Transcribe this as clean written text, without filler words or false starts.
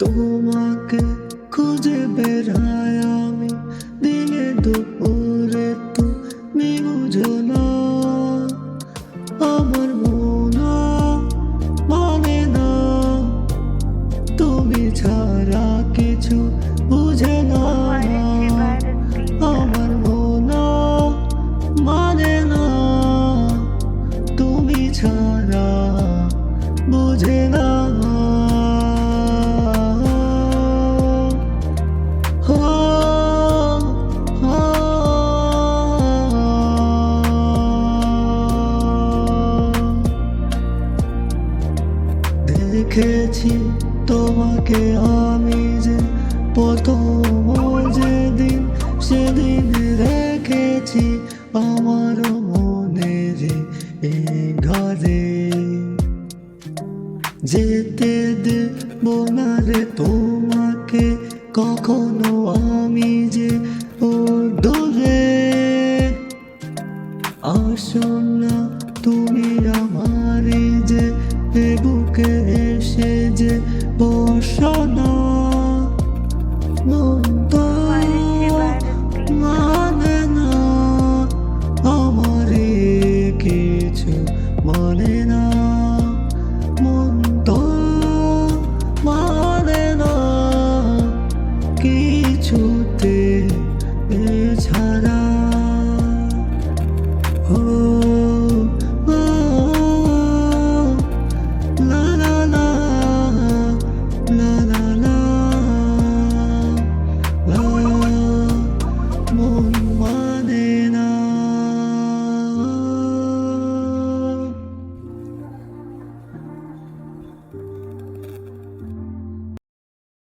তোমাকে খুঁজে বেড়াই আমি দিনে দুপুরে, তুমি বুঝো না আমার মন মানে না, তুমি ছাড়া কিছু বুঝে না আমার মন মানে না, তুমি ছাড়া বুঝে না। দেখেছি তোমাকে আমি যে প্রথম যেদিন, সেদিন রেখেছি আমার মনের এই ঘরে, যেতে দেব না রে তোমাকে কখনো আমি যে ও দূরে। আসো না তুমি আমার যে বুকে এসে যে বসো না, মন তো মানে না আমার কিছু মানে না, মন তো মানে না কিছুতে ছাড়া।